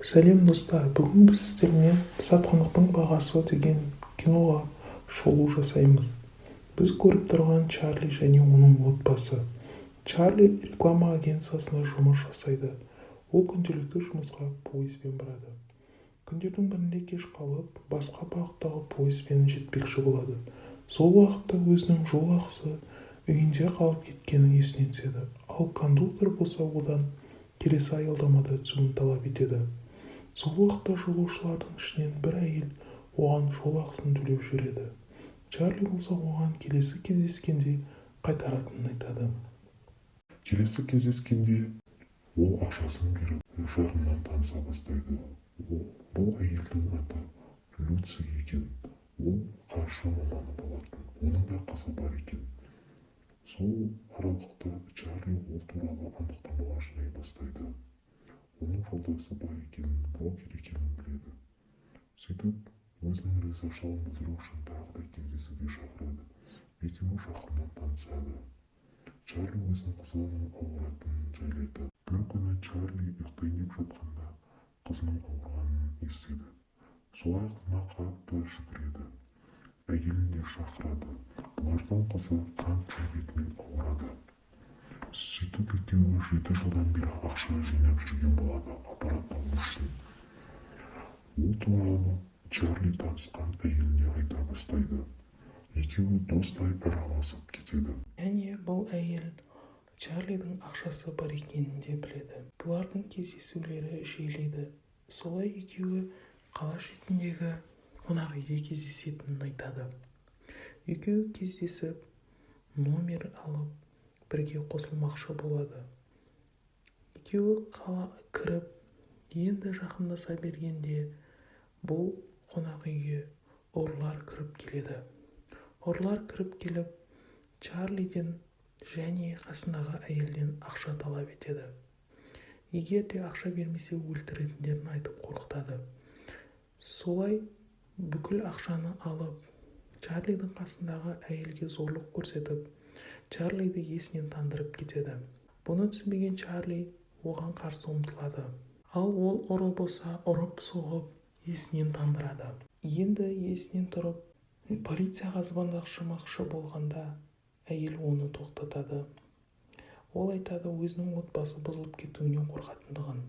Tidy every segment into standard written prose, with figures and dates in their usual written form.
Сәлем достар, бүгін біз сіздермен «Сатқындықтың бағасы» деген киноға шолу жасаймыз. Біз көріп тұрған Чарли және оның отбасы. Чарли реклама агенциясында жұмыс жасайды. Ол күнделікті жұмысқа пойызбен барады. Күндердің бірінде кеш қалып, басқа бағыттағы пойызбен жетпекші болады. Сол уақытта өзінің жол ақысы үйінде қалып кеткенін есіне түседі. Ал кондуктор болса одан келесі аялдамада түсуін талап етеді. Сол уақытта жолаушылардың ішінен бір әйел оған жол ақысын төлеп жібереді. Чарли болса оған келесі кездескенде қайтаратынын айтады. Келесі кездескенде ол ақшасын беріп жағынан таныса бастайды. Бұл әйелдің аты Люци екен. Ол қаржы маманы болатын. Оның да қызы бар екен. Сол аралықта Чарли ол туралы анықтамаға жинай бастайды. Оның жолдасы бар екенін, брокер екенін біледі. Сөйтіп, өзінің ризашылығын білдіру үшін тағы да кездесуге шақырады. Екеуі жақыннан танысады. Чарли өзінің қызының ауыратынын жайлайды. Bir күні Чарли ұйықтайын деп жатқанда қызының ауырғанын естіді. Солай қызына қатты жүгіреді. Әйелін де шақырады. Бұлардың қызы қант диабетімен ауырады. Сөйтіп екеуі 7 жылдан бері ақша жинап жүрген болады аппарат алу үшін. Ол туралы Чарли танысқан әйеліне айта бастайды. Екеуі достай араласып кетеді. Және бұл әйел Чарлидің ақшасы бар екенін де біледі. Бұлардың кездесулері жиілейді. Солай екеуі қала шетіндегі қонақ үйде кездесетінін айтады. Екеуі кездесіп, номер алып, бірге қосылмақшы болады. Екеуі қала кіріп, енді жақындаса бергенде бұл қонақ үйге ұрылар кіріп келеді. Ұрылар кіріп келіп, Чарлиден және қасындағы әйелден ақша талап етеді. Егер де ақша бермесе өлтіретіндерін айтып қорқытады. Солай бүкіл ақшаны алып, Чарлидің қасындағы әйелге зорлық көрсетіп, Чарлиді есінен тандырып кетеді. Бұны түсінбеген Чарли оған қарсы ұмтылады. Ал ол ұры болса ұрып-соғып есінен тандырады. Енді есінен тұрып, полицияға звондамақшы болғанда әйел оны тоқтатады. Ол айтады өзінің отбасы бұзылып кетуінен қорқатындығын.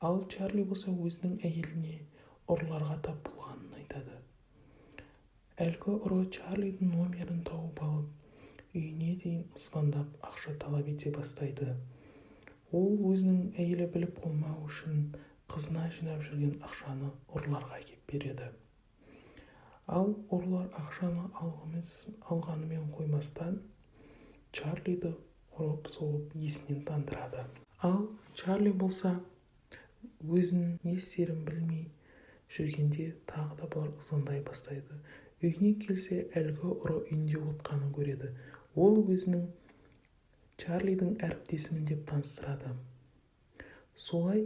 Ал Чарли болса өзінің әйеліне ұрыларға тап болғанын айтады. Әлгі ұры Чарлидің номерін тауып алып, үйіне дейін звондап ақша талап ете бастайды. Ол өзінің әйелі біліп қоймау үшін қызына жинап жүрген ақшаны ұрыларға әкеп береді. Ал ұрылар ақшаны алғанымен қоймастан, Чарлиді ұрып-соғып есінен тандырады. Ал Чарли болса өзінің не істерін білмей жүргенде тағы да бұлар звондай бастайды. Үйіне келсе әлгі ұры үйінде отқанын көреді. Ол өзінің Чарлидің әріптесімін деп таныстырады. Солай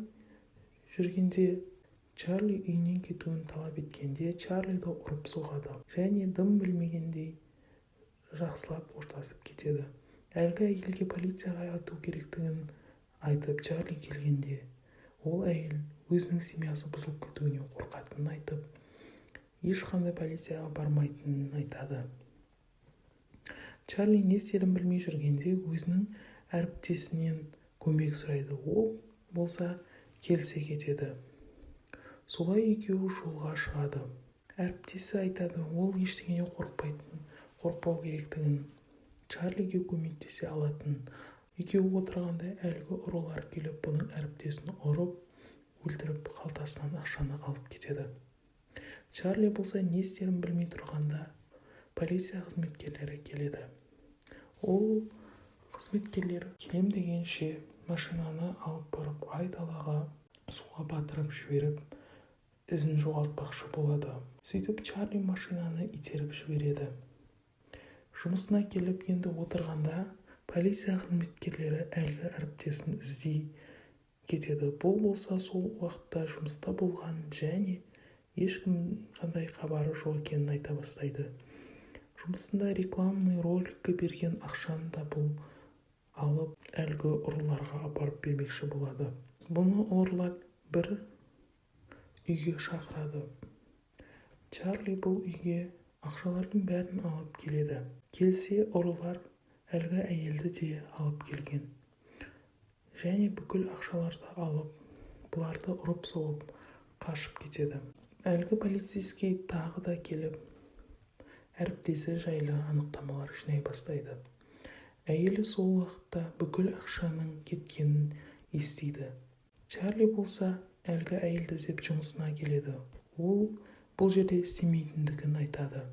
жүргенде Чарли үйінен кетуін талап еткенде Чарлиді ұрып соғады. Және дым білмегендей жақсылап қоштасып кетеді. Әлгі әйелге полицияға айту керектігін айтып Чарли келгенде, ол әйел өзінің семьясы бұзылып кетуінен қорқатынын айтып, ешқандай полицияға бармайтынын айтады. Чарли не істерін білмей жүргенде өзінің әріптесінен көмек сұрайды. Ол болса келісе кетеді. Солай екеуі жолға шығады. Әріптесі айтады, ол ештеңеден қорықпау керектігін, Чарлиге көмектесе алатын. Екеуі отырғанда әлгі ұрылар келіп бұның әріптесін ұрып, өлтіріп қалтасынан ақшаны алып кетеді. Чарли болса не істерін білмей тұрғанда полиция қызметкерлері келеді. Ол қызметкерлер келем дегенше машинаны алып барып айдалаға суға батырып жіберіп, ізін жоғалтпақшы болады. Сөйтіп Чарли машинаны итеріп жібереді. Жұмысына келіп енді отырғанда полиция қызметкерлері әлгі әріптесін іздей кетеді. Бұл болса сол уақытта жұмыста болған және ешкім қандай хабары жоқ екенін айта бастайды. Жұмысында рекламный роликке берген ақшаны да бұл алып әлгі ұрыларға апарып бермекші болады. Бұны ұрылар бір үйге шақырады. Чарли бұл үйге ақшалардың бәрін алып келеді. Келсе, ұрылар әлгі әйелді де алып келген. Және бүкіл ақшаларды алып, бұларды ұрып-соғып қашып кетеді. Әлгі полицейский тағы да келіп, әріптесі жайлы анықтамалар жинай бастайды. Әйелі сол уақытта бүкіл ақшаның кеткенін естиді. Чарли болса, әлгі әйелді іздеп жұмысына келеді. Ол бұл жерде істемейтіндігін айтады.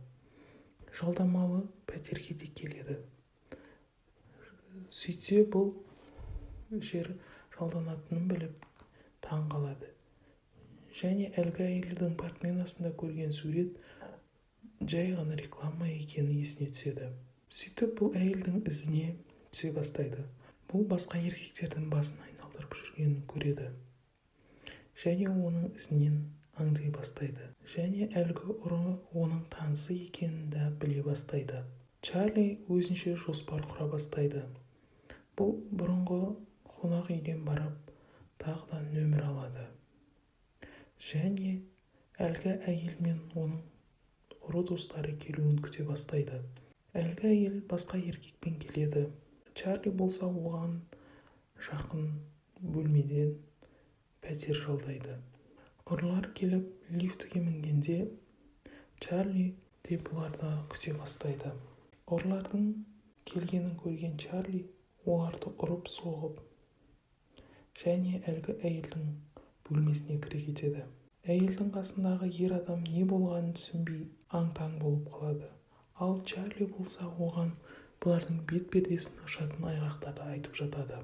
Жалдамалы пәтерге де келеді. Сөйтсе, бұл жер жалданатынын біліп таң қалады. Және әлгі әйелдің портменасында көрген сурет жай ғана реклама екені есіне түседі. Сөйтіп бұл әйелдің ізіне түсе бастайды. Бұл басқа еркектердің басын айналдырып жүргенін көреді. Және оның ізінен аңдай бастайды. Және әлгі ұры оның танысы екенін де біле бастайды. Чарли өзінше жоспар құра бастайды. Бұл бұрынғы қонақ үйден барып, тағы да нөмір алады. Және әлгі әйел мен оның ұры достары келуін күте бастайды. Әлгі әйел басқа еркекпен келеді. Чарли болса оған жақын бөлмеден пәтер жалдайды. Ұрылар келіп лифтіге мінгенде Чарли де бұларды күте бастайды. Ұрылардың келгенін көрген Чарли оларды ұрып-соғып және әлгі әйелдің бөлмесіне кіре кетеді. Әйелдің қасындағы ер адам не болғанын түсінбей аң-таң болып қалады. Ал Чарли болса оған бұлардың бет-пердесін ашатын айғақтарды айтып жатады.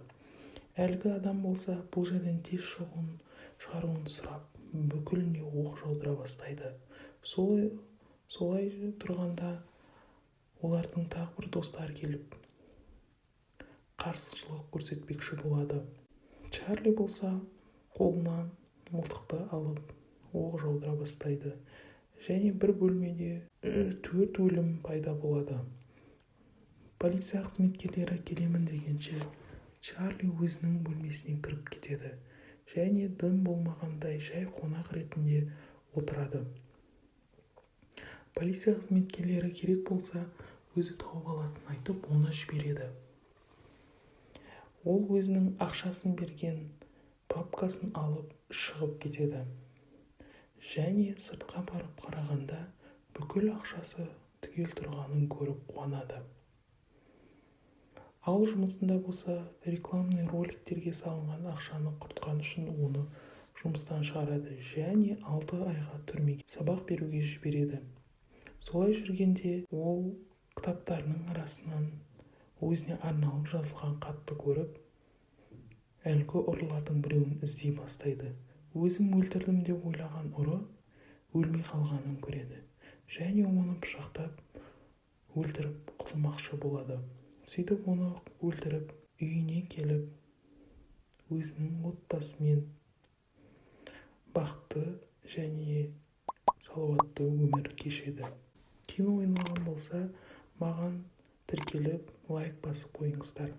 Әлгі адам болса бұл жерден тез шығаруын сұрап, бүкіліне оқ жаудыра бастайды. Солай тұрғанда олардың тағы бір достар келіп қарсылық көрсетпекші болады. Чарли болса қолынан мылтықты алып оқ жаудыра бастайды. Және бір бөлмеде 4 өлім пайда болады. Полиция қызметкерлері келемін дегенше Чарли өзінің бөлмесіне кіріп кетеді. Және дым болмағандай жай қонақ ретінде отырады. Полиция қызметкерлері керек болса өзі тауып алатынын айтып, оны жібереді. Ол өзінің ақшасын берген папкасын алып шығып кетеді. Және сыртқа барып қарағанда бүкіл ақшасы түгел тұрғанын көріп қуанады. Ал жұмысында болса, рекламный роликтерге салынған ақшаны құртқан үшін оны жұмыстан шығарады және 6 айға түрмеге сабақ беруге жібереді. Солай жүргенде ол кітаптарының арасынан өзіне арналып жазылған хатты көріп, әлгі ұрылардың біреуін іздей бастайды. Өзім өлтірдім деп ойлаған ұры өлмей қалғанын көреді және оны пышақтап өлтіріп құтылмақшы болады. Сөйтіп оны өлтіріп, үйіне келіп, өзінің отбасымен бақытты және салауатты өмір кешеді. Кино ойнаған болса, маған тіркеліп, лайк басып қойыңыздар.